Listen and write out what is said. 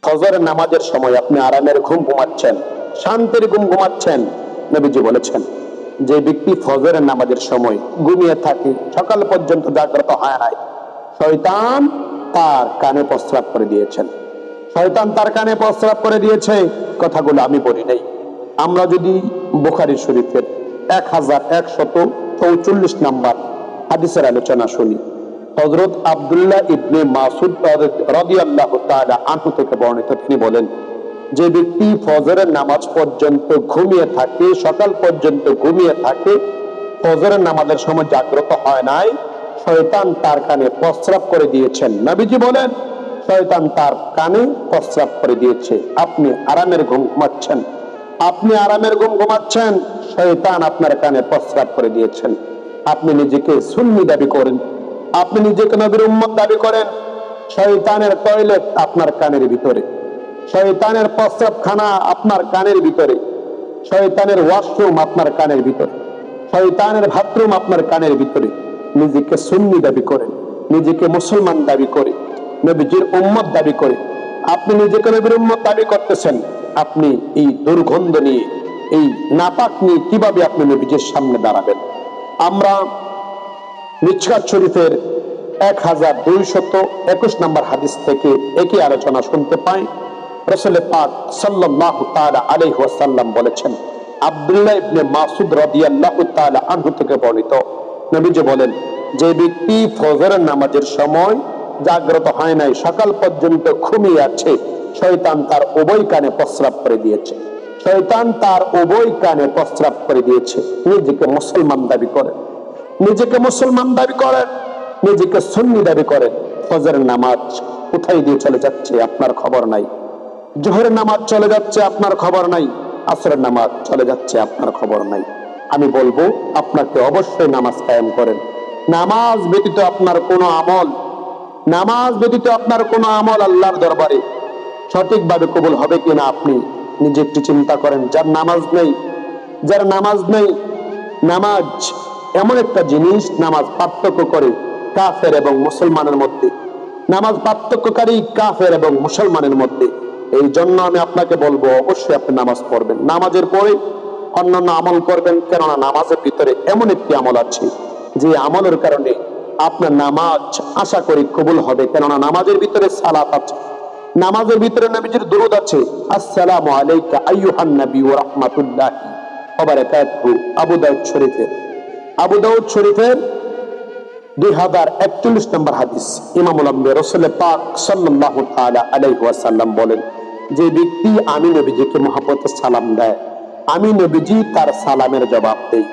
ফজরের নামাজের সময় আপনি আরামের ঘুম ঘুমাচ্ছেন, শান্তির ঘুম ঘুমাচ্ছেন, নবীজি বলেছেন যে ব্যক্তি ফজরের নামাজের সময় ঘুমিয়ে থাকে, সকাল পর্যন্ত জাগ্রত হয় নাই, শয়তান তার কানে প্রস্রাব করে দিয়েছেন। শয়তান তার কানে প্রস্রাব করে দিয়েছে। কথাগুলো আমি বলি নাই। আমরা যদি বুখারী শরীফের 1144 নাম্বার হাদিসের আলোচনা শুনি, হযরত আব্দুল্লাহ ইবনে মাসউদ রাদিয়াল্লাহু তাআলা আনহু থেকে বর্ণিত, তিনি বলেন যে ব্যক্তি ফজরের নামাজ পর্যন্ত ঘুমিয়ে থাকে, সকাল পর্যন্ত ঘুমিয়ে থাকে, ফজরের নামাজের সময় জাগ্রত হয় নাই, শয়তান তার কানে প্রস্রাব করে দিয়েছেন। নবীজি বলেন শয়তান তার কানে প্রস্রাব করে দিয়েছে। আপনি আরামের ঘুম ঘুমাচ্ছেন, আপনি আরামের ঘুম ঘুমাচ্ছেন, শয়তান আপনার কানে প্রস্রাব করে দিয়েছেন। আপনি নিজেকে সুন্নি দাবি করেন, আপনি নিজেকে নবীর উম্মত দাবি করেন, শয়তানের টয়লেট আপনার কানের ভিতরে, শয়তানের প্রস্রাবখানা আপনার কানের ভিতরে, শয়তানের ওয়াশরুম আপনার কানের ভিতরে, শয়তানের বাথরুম আপনার কানের ভিতরে। নিজেকে সুন্নি দাবি করে, নিজেকে মুসলমান দাবি করে, নবীজির উম্মত দাবি করে, আপনি নিজেকে নবীর উম্মত দাবি করতেছেন, আপনি এই দুর্গন্ধ নিয়ে, এই নাপাক নিয়ে কিভাবে আপনি নবীজির সামনে দাঁড়াবেন? আমরা মিশকাত শরীফের 1221 নম্বর হাদিস থেকে একই আলোচনা শুনতে পাই। রাসূল পাক সাল্লাল্লাহু তাআলা আলাইহি ওয়াসাল্লাম বলেছেন, আব্দুল্লাহ ইবনে মাসউদ রাদিয়াল্লাহু তাআলা আনহু থেকে বর্ণিত, নবীজি বলেন যে ব্যক্তি ফজরের নামাজের সময় জাগ্রত হয় নাই, সকাল পর্যন্ত ঘুমিয়ে আছে, শয়তান তার উভয় কানে প্রস্রাব করে দিয়েছে। শয়তান তার উভয় কানে প্রস্রাব করে দিয়েছে। নিজেকে মুসলমান দাবি করেন, নিজেকে মুসলমান দাবি করেন, নিজেকে সুন্নি দাবি করেন, ফজরের নামাজ কোথায় দিয়ে চলে যাচ্ছে আপনার খবর নাই, জোহরের নামাজ চলে যাচ্ছে আপনার খবর নাই, আসরের নামাজ চলে যাচ্ছে আপনার খবর নাই। আমি বলবো আপনাকে অবশ্যই নামাজ কায়েম করেন। নামাজ ব্যতীত আপনার কোনো আমল, নামাজ ব্যতীত আপনার কোনো আমল আল্লাহর দরবারে সঠিকভাবে কবুল হবে কিনা আপনি নিজে একটু চিন্তা করেন। যার নামাজ নেই, যার নামাজ নেই, নামাজ এমন একটা জিনিস, নামাজ পার্থক্য করে কাফের এবং মুসলমানের মধ্যে, নামাজ পার্থক্যকারী কাফের এবং মুসলমানের মধ্যে। এই জন্য আমি আপনাকে বলবো অবশ্যই আপনি নামাজ পড়বেন, নামাজের পরে অন্যান্য আমল করবেন, কেননা নামাজের ভিতরে এমন একটি আমল আছে যে আমলের কারণে আপনার নামাজ আশা করি কবুল হবে, কেননা নামাজের ভিতরে সালাত আছে, নামাজের ভিতরে নবীজির দুরূদ আছে, আসসালামু আলাইকা আইয়ুহান নবী ওয়া রাহমাতুল্লাহি ওয়া বারাকাতুহু। আবু দাউদ শরীফের 2041 নম্বর হাদিস, ইমামুল আম্বিয়া রাসূল পাক সাল্লাল্লাহু তাআলা আলাইহি ওয়াসাল্লাম বলেন যে ব্যক্তি আমি নবীজিকে মহব্বতে সালাম দেয়, আমি নবীজি তার সালামের জবাব দেই।